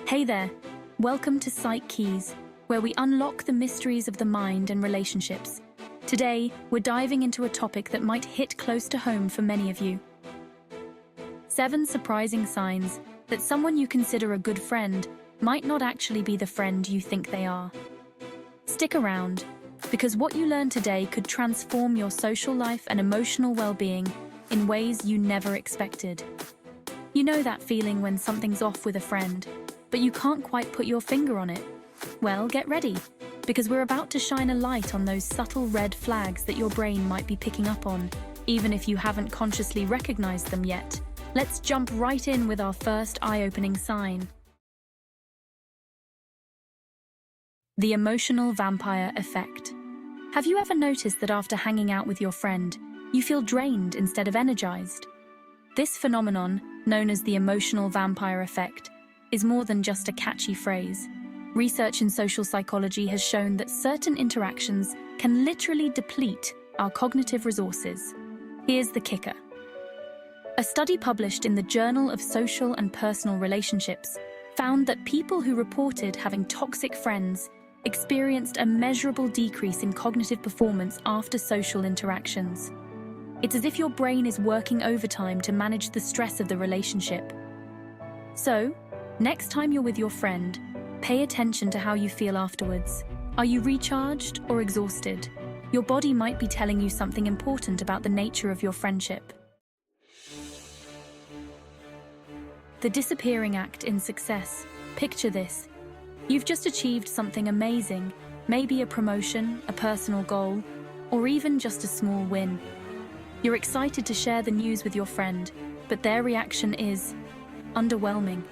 Hey there, welcome to PsycKeys, where we unlock the mysteries of the mind and relationships. Today, we're diving into a topic that might hit close to home for many of you. 7 surprising signs that someone you consider a good friend might not actually be the friend you think they are. Stick around, because what you learn today could transform your social life and emotional well-being in ways you never expected. You know that feeling when something's off with a friend, but you can't quite put your finger on it? Well, get ready, because we're about to shine a light on those subtle red flags that your brain might be picking up on, even if you haven't consciously recognized them yet. Let's jump right in with our first eye-opening sign. The emotional vampire effect. Have you ever noticed that after hanging out with your friend, you feel drained instead of energized? This phenomenon, known as the emotional vampire effect, is more than just a catchy phrase. Research in social psychology has shown that certain interactions can literally deplete our cognitive resources. Here's the kicker. A study published in the Journal of Social and Personal Relationships found that people who reported having toxic friends experienced a measurable decrease in cognitive performance after social interactions. It's as if your brain is working overtime to manage the stress of the relationship. So, next time you're with your friend, pay attention to how you feel afterwards. Are you recharged or exhausted? Your body might be telling you something important about the nature of your friendship. The disappearing act in success. Picture this. You've just achieved something amazing, maybe a promotion, a personal goal, or even just a small win. You're excited to share the news with your friend, but their reaction is underwhelming.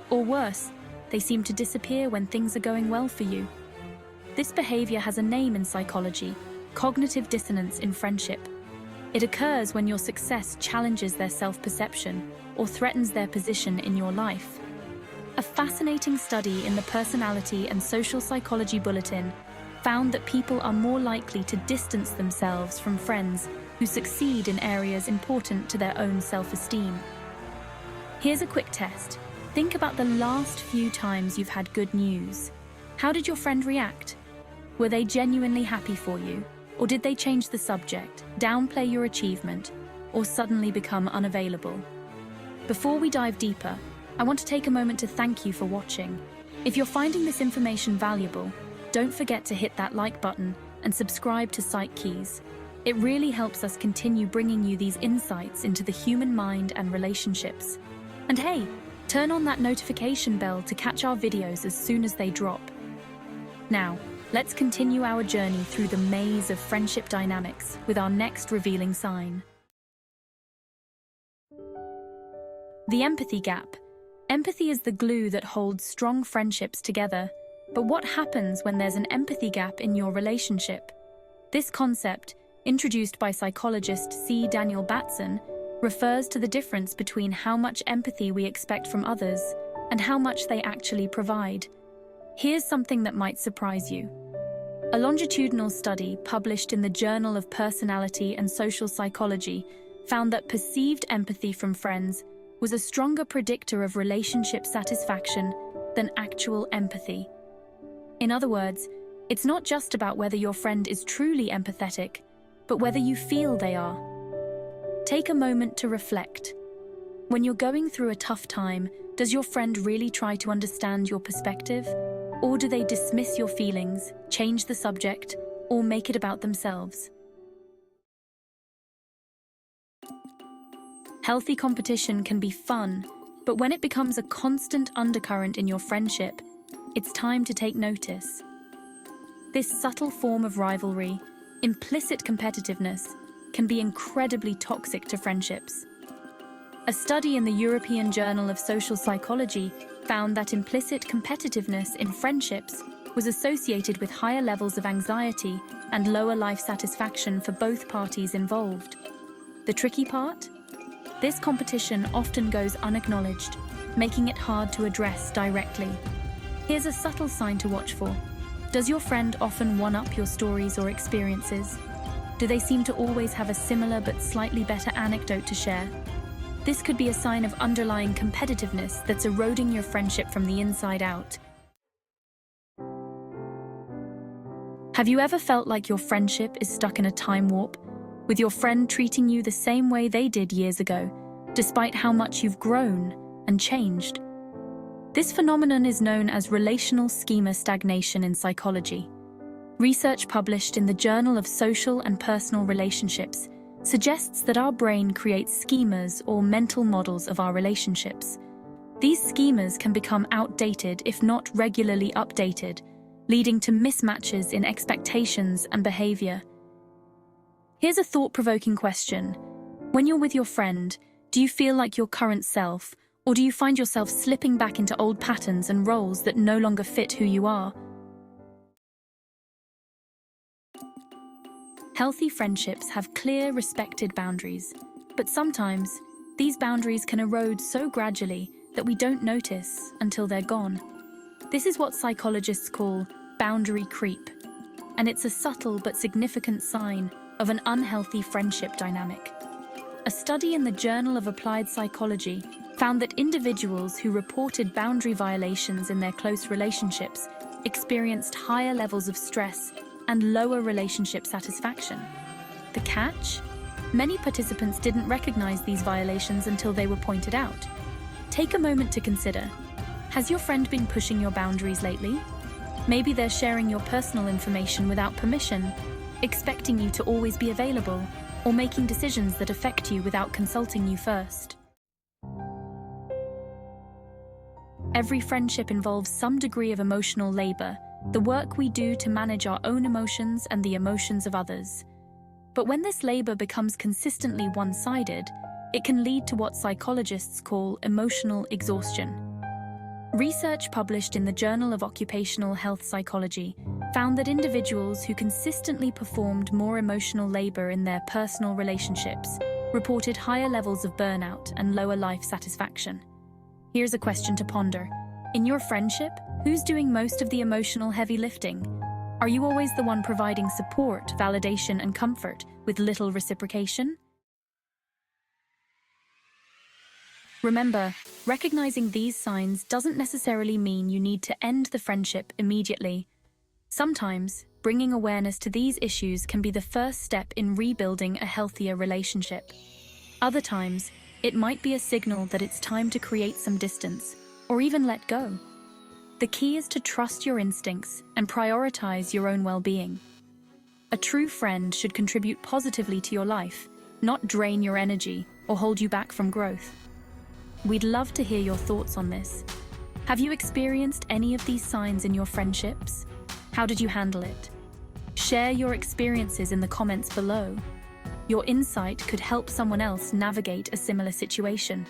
Or worse, they seem to disappear when things are going well for you. This behavior has a name in psychology: cognitive dissonance in friendship. It occurs when your success challenges their self-perception or threatens their position in your life. A fascinating study in the Personality and Social Psychology Bulletin found that people are more likely to distance themselves from friends who succeed in areas important to their own self-esteem. Here's a quick test. Think about the last few times you've had good news. How did your friend react? Were they genuinely happy for you? Or did they change the subject, downplay your achievement, or suddenly become unavailable? Before we dive deeper, I want to take a moment to thank you for watching. If you're finding this information valuable, don't forget to hit that like button and subscribe to PsycKeys. It really helps us continue bringing you these insights into the human mind and relationships. And hey, turn on that notification bell to catch our videos as soon as they drop. Now, let's continue our journey through the maze of friendship dynamics with our next revealing sign. The empathy gap. Empathy is the glue that holds strong friendships together. But what happens when there's an empathy gap in your relationship? This concept, introduced by psychologist C. Daniel Batson, refers to the difference between how much empathy we expect from others and how much they actually provide. Here's something that might surprise you. A longitudinal study published in the Journal of Personality and Social Psychology found that perceived empathy from friends was a stronger predictor of relationship satisfaction than actual empathy. In other words, it's not just about whether your friend is truly empathetic, but whether you feel they are. Take a moment to reflect. When you're going through a tough time, does your friend really try to understand your perspective? Or do they dismiss your feelings, change the subject, or make it about themselves? Healthy competition can be fun, but when it becomes a constant undercurrent in your friendship, it's time to take notice. This subtle form of rivalry, implicit competitiveness, can be incredibly toxic to friendships. A study in the European Journal of Social Psychology found that implicit competitiveness in friendships was associated with higher levels of anxiety and lower life satisfaction for both parties involved. The tricky part? This competition often goes unacknowledged, making it hard to address directly. Here's a subtle sign to watch for. Does your friend often one-up your stories or experiences? Do they seem to always have a similar but slightly better anecdote to share? This could be a sign of underlying competitiveness that's eroding your friendship from the inside out. Have you ever felt like your friendship is stuck in a time warp, with your friend treating you the same way they did years ago, despite how much you've grown and changed? This phenomenon is known as relational schema stagnation in psychology. Research published in the Journal of Social and Personal Relationships suggests that our brain creates schemas or mental models of our relationships. These schemas can become outdated if not regularly updated, leading to mismatches in expectations and behavior. Here's a thought-provoking question. When you're with your friend, do you feel like your current self, or do you find yourself slipping back into old patterns and roles that no longer fit who you are? Healthy friendships have clear, respected boundaries, but sometimes these boundaries can erode so gradually that we don't notice until they're gone. This is what psychologists call boundary creep, and it's a subtle but significant sign of an unhealthy friendship dynamic. A study in the Journal of Applied Psychology found that individuals who reported boundary violations in their close relationships experienced higher levels of stress and lower relationship satisfaction. The catch? Many participants didn't recognize these violations until they were pointed out. Take a moment to consider. Has your friend been pushing your boundaries lately? Maybe they're sharing your personal information without permission, expecting you to always be available, or making decisions that affect you without consulting you first. Every friendship involves some degree of emotional labor, the work we do to manage our own emotions and the emotions of others. But when this labor becomes consistently one-sided, it can lead to what psychologists call emotional exhaustion. Research published in the Journal of Occupational Health Psychology found that individuals who consistently performed more emotional labor in their personal relationships reported higher levels of burnout and lower life satisfaction. Here's a question to ponder. In your friendship, who's doing most of the emotional heavy lifting? Are you always the one providing support, validation, and comfort with little reciprocation? Remember, recognizing these signs doesn't necessarily mean you need to end the friendship immediately. Sometimes, bringing awareness to these issues can be the first step in rebuilding a healthier relationship. Other times, it might be a signal that it's time to create some distance, or even let go. The key is to trust your instincts and prioritize your own well-being. A true friend should contribute positively to your life, not drain your energy or hold you back from growth. We'd love to hear your thoughts on this. Have you experienced any of these signs in your friendships? How did you handle it? Share your experiences in the comments below. Your insight could help someone else navigate a similar situation.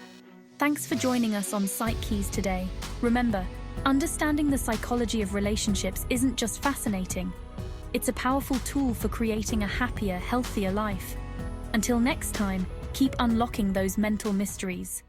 Thanks for joining us on PsycKeys today. Remember, understanding the psychology of relationships isn't just fascinating. It's a powerful tool for creating a happier, healthier life. Until next time, keep unlocking those mental mysteries.